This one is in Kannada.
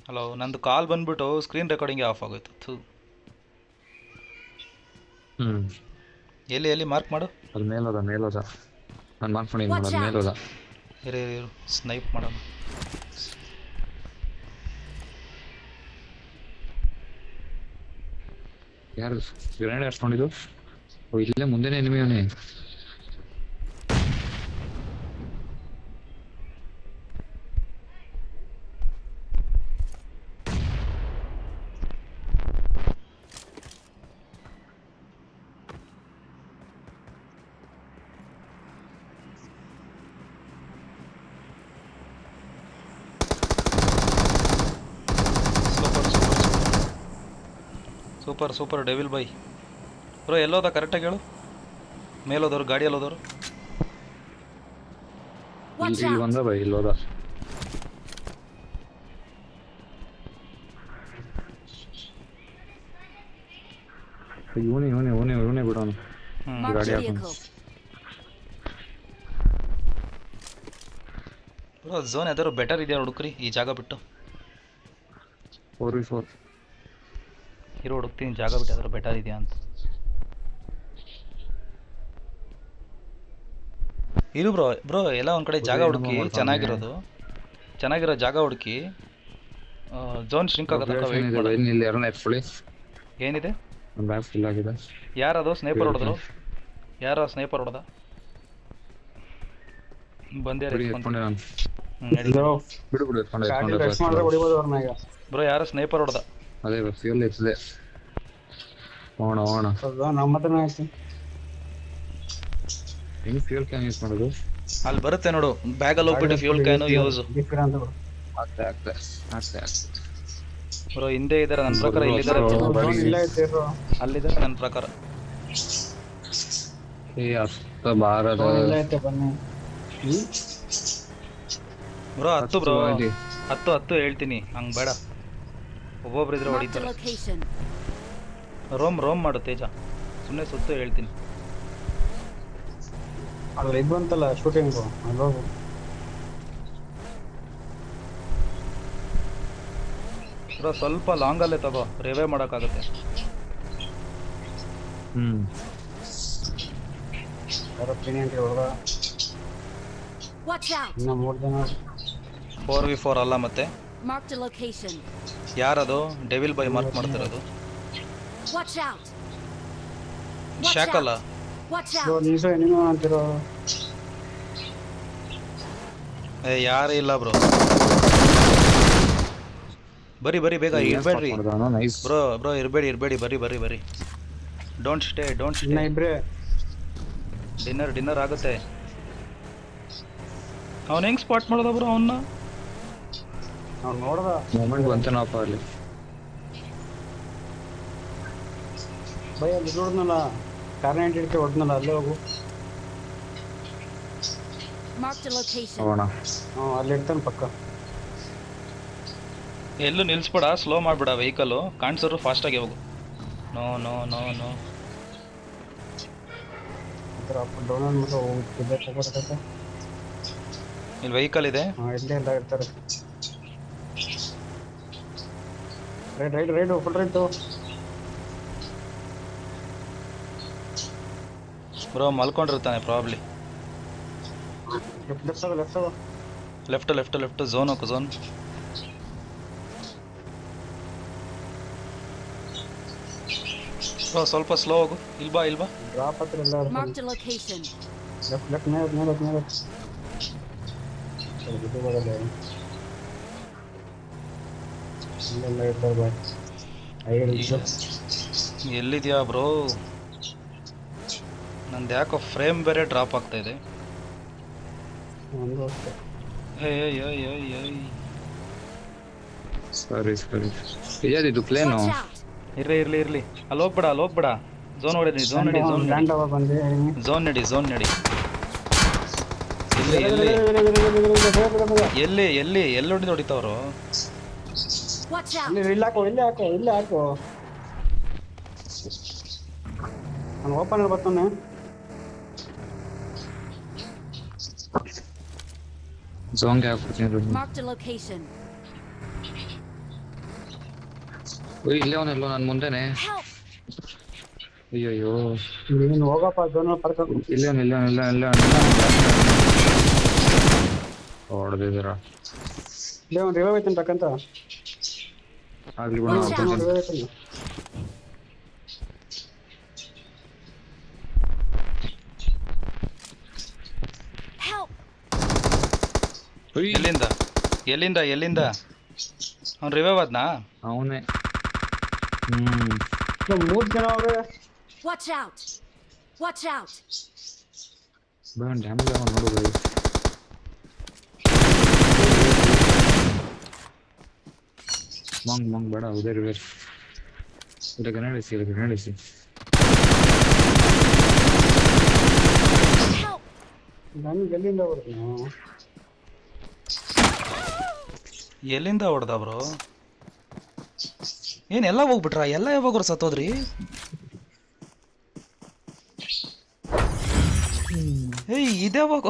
ಹಲೋ, ನಂದು ಕಾಲ್ ಬಂದ್ಬಿಟ್ಟು ಸ್ಕ್ರೀನ್ ರೆಕಾರ್ಡಿಂಗ್ ಆಫ್ ಆಗೋಯ್ತು. ಥೂ. ಹ್ಮ್ ಎಲ್ಲಿ ಎಲ್ಲಿ ಮಾರ್ಕ್ ಮಾಡು. ಅದು ಮೇಲೋದ ನಾನು ಮಾರ್ಕ್ ಮಾಡಿ Watch ನೋಡೋದು out! ಮೇಲೋದ. ಇರು ಸ್ನೈಪ್ ಮಾಡೋಣ. ಯಾರು ಗ್ರೆನೇಡ್ ಹಾಕ್ಸ್ಕೊಂಡಿದ್ದು? ಓ, ಇಲ್ಲೇ ಮುಂದೆನೇ ಎನಿಮಿ ಅವನೇ. ಸೂಪರ್ ಸೂಪರ್ ಡೆವಿಲ್ ಬೈ. ಬ್ರೋ ಎಲ್ಲೋದ ಕರೆಕ್ಟಾಗಿ ಹೇಳು. ಮೇಲೋದವ್ರು, ಗಾಡಿ ಎಲ್ಲೋದವ್ರು? Watch ಇಲ್ಲಿ out! ಬಂದ ಬೈ, ಇಲ್ಲೋದ. ಇವನೇ ಬಿಡೋನು. Marked ಗಾಡಿ a ಹಾಕೊಂಡು. vehicle. ಬ್ರೋ ಝೋನ್ ಯಾವ್ದಾದ್ರು ಬೆಟರ್ ಇದೆಯಾ ಹುಡುಕ್ರಿ ಈ ಜಾಗ ಬಿಟ್ಟು. 4v4. ಇರೋ ಹುಡುಕ್ತೀನಿ ಜಾಗ ಬಿಟ್ಟು ಯಾವ್ದಾದ್ರು ಬೆಟರ್ ಇದೆಯಾ ಅಂತ. ಇರು ಬ್ರೋ ಎಲ್ಲ ಒಂದು ಕಡೆ ಜಾಗ ಹುಡುಕಿ ಚೆನ್ನಾಗಿರೋ ಜಾಗ ಹುಡುಕಿ. ಝೋನ್ ಶ್ರಿಂಕ್ ಆಗೋ ತನಕ ವೆಯ್ಟ್ ಮಾಡು. ಇಲ್ಲಿ ಯಾರನ್ನ ಎತ್ಕೊಳ್ಳಿ. ಏನಿದೆ? ಬ್ಯಾಗ್ ಫುಲ್ ಆಗಿದೆ. ಯಾರದು ಸ್ನೇಪರ್ ಹೊಡೆದ್ರು? ಯಾರ ಸ್ನೇಪರ್ ಹೊಡೆದ? ಬಂದೇ ಎತ್ಕೊಂಡೆ ನಾನು. ಬಿಡು ಎತ್ಕೊಂಡೆ. ಬ್ರೋ ಯಾರ ಸ್ನೇಪರ್ ಹೊಡೆದ? ಅದೇ ಫ್ಯೂಲ್ ಇರ್ತದೆ. ಹೋಣ ಹೆಂಗ್ ಫ್ಯೂಲ್ ಕ್ಯಾನ್ ಯೂಸ್ ಮಾಡೋದು? ಅಲ್ಲಿ ಬರುತ್ತೆ ನೋಡು, ಬ್ಯಾಗಲ್ಲಿ ಹೋಗ್ಬಿಟ್ಟು ಫ್ಯೂಲ್ ಕ್ಯಾನು ಯೂಸ್. ಆಗ್ತದೆ. ಬ್ರೋ ಹಿಂದೆ ಇದ್ದಾರೆ ನನ್ನ ಪ್ರಕಾರ, ಇಲ್ಲಿದ್ದಾರೆ, ಅಲ್ಲಿದ್ದಾರೆ ನನ್ನ ಪ್ರಕಾರ. ಅಷ್ಟ ಬಾರದ ಬ್ರೋ ಹತ್ತು ಹೇಳ್ತೀನಿ, ಹಂಗೆ ಬೇಡ. ಒಬ್ಬೊಬ್ರು ಇದ್ರೆ Marked a ಹೊಡಿತಾರೆ. location. ರೋಮ್ ಮಾಡು ತೇಜ, ಸುಮ್ಮನೆ ಸುತ್ತು ಹೇಳ್ತೀನಿ. ಅಲ್ಲಿ ಇದು ಬಂತಲ್ಲ ಶೂಟಿಂಗ್, ಅಲ್ಲೋಗು. ಬ್ರೋ ಸ್ವಲ್ಪ ಲಾಂಗಲ್ಲೇ ತಗೋ, ರೇವೇ ಮಾಡೋಕ್ಕಾಗುತ್ತೆ. ಯಾರೋ ಪ್ರೀನಿಯಂಟ್ ಹೊಡೆದ. Watch out! ಇನ್ನ 3 ಜನ. 4v4 ಅಲ್ಲ ಮತ್ತೆ. Marked a location. ಯಾರದು ಡೆವಿಲ್ ಬೈ ಮಾರ್ಕ್ ಮಾಡ್ತಿರೋದು? Watch out! Watch ಶಾಕಲ್ಲ. out! Watch bro out! ನೀಸೋ ಏನೇನೋ ಅಂತಿರೋ. ಯಾರು ಇಲ್ಲ ಬ್ರೋ. ಬರಿ ಬೇಗ ಇರ್ಬೇಡ್ರಿ ಬ್ರೋ ಇರ್ಬೇಡಿ ಬರಿ. Don't stay. ಇನ್ನ ಇಬ್ರೇ. ಡಿನ್ನರ್ ಆಗುತ್ತೆ. ಅವನು ಹೆಂಗ್ ಸ್ಪಾಟ್ ಮಾಡೋದ ಬ್ರೋ ಅವನ್ನ? ಅವ್ನು ನೋಡ್ದ ಮೂಮೆಂಟ್ ಬಂತೇನಪ್ಪ ಅಲ್ಲಿ. ಬೈ ಅಲ್ಲಿ ನೋಡ್ದನಲ್ಲ, ಕಾರ್ನ ಹಿಡಿಕೆ ಹೊಡ್ದನಲ್ಲ, ಅಲ್ಲೇ ಹೋಗು. Marked a location. ಹೋಗೋಣ. ಅಲ್ಲಿ ಇರ್ತಾನೆ ಪಕ್ಕ. ಎಲ್ಲೂ ನಿಲ್ಸ್ಬೇಡ, ಸ್ಲೋ ಮಾಡ್ಬೇಡ ವೆಹಿಕಲ್ಲು, ಕಾಣಿಸೋರು ಫಾಸ್ಟಾಗಿ ಹೋಗು. ನೋ ಅಪ್ ಡೌನ್ ಅನ್ಬಿಟ್ಟು ಹೋಗ್ತಿದ್ದೆ. ಇಲ್ಲಿ ವೆಹಿಕಲ್ ಇದೆ. ಇಲ್ಲೇ ಎಲ್ಲ ಇರ್ತಾರೆ. Right full right. ಬ್ರೋ ಮಲ್ಕೊಂಡಿರ್ತಾನೆ ಪ್ರಾಬ್ಲಿ. ಲೆಫ್ಟ್ ಝೋನ್ ಹೋಗು. ಬ್ರೋ ಸ್ವಲ್ಪ ಸ್ಲೋ ಹೋಗು. ಇಲ್ಬಾ ಡ್ರಾಪ್ ಹತ್ರ ಎಲ್ಲ Marked a location. ಲೆಫ್ಟ್ ಮೇಲೆ. ಇದು ಬರಲ್ಲ. ಇಲ್ಲೆಲ್ಲ ಇರ್ತಾರೆ ಬಾಯ್. ಎಲ್ಲಿದ್ಯಾ ಬ್ರೋ? ನಂದು ಯಾಕೋ ಫ್ರೇಮ್ ಬೇರೆ ಡ್ರಾಪ್ ಆಗ್ತಾ ಇದೆ. ಒಂದು ಅಷ್ಟೇ. ಸರಿ ಇದು ಪ್ಲೇನು. Watch out! ಇರ್ಲಿ ಅಲ್ಲಿ ಹೋಗ್ಬೇಡ. ಝೋನ್ ನಡಿ. ಲ್ಯಾಂಡ್ ಆಗ ಬಂದೆ. ಝೋನ್ ನಡಿ. ಎಲ್ಲಿ ಹೊಡಿತಾವ್ರು? Watch out! ಇಲ್ಲಿ ಹಾಕೋ. ನಾನು ಓಪನ್ ಬರ್ತಾನೆ. ಝೋನ್ಗೆ ಹಾಕ್ಬಿಡ್ತೀನಿ. Marked a location. ಇಲ್ಲೇ ಅವನೆಲ್ಲೋ ನನ್ನ ಮುಂದೆನೆ. Help! ಅಯ್ಯಯ್ಯೋ ನೀನು ಹೋಗಪ್ಪ ಝೋನ್ ಪಡ್ಕ ಇಲ್ಲ ಹೊಡೆದಿದ್ದೀರ. ಇಲ್ಲೇ ಒಂದು ರಿವೈವ್ ಐತಂತ ಟಕ್ಕಂತ ಆಗ್ಲಿ ಬಿಡು. Watch out. ರಿವೈವ್ ಐತಂತ Help! ಎಲ್ಲಿಂದ ಎಲ್ಲಿಂದ ಎಲ್ಲಿಂದ ಅವ್ನು ರಿವೈವ್ ಆದ್ನಾ? ಅವನೇ. ಮೂರು ಜನ ಅವ್ರೆ. Watch out! Watch out! Damage ಆಗ ನೋಡು. ಮಂಗ್ ಬೇಡ ಉದಯ್ ರಿವೇರ್ ಇಲ್ಲ ಗಣೇಸಿ Help! ನನ್ಗೆ ಎಲ್ಲಿಂದ ಬರ್ತೀನಿ ಎಲ್ಲಿಂದ ಹೊಡೆದ ಬ್ರೋ? ಏನೆಲ್ಲ ಹೋಗ್ಬಿಟ್ರ? ಎಲ್ಲ ಯಾವಾಗ್ರು ಸತ್ತೋದ್ರಿ? ಏಯ್ ಇದ್ಯಾವಾಗ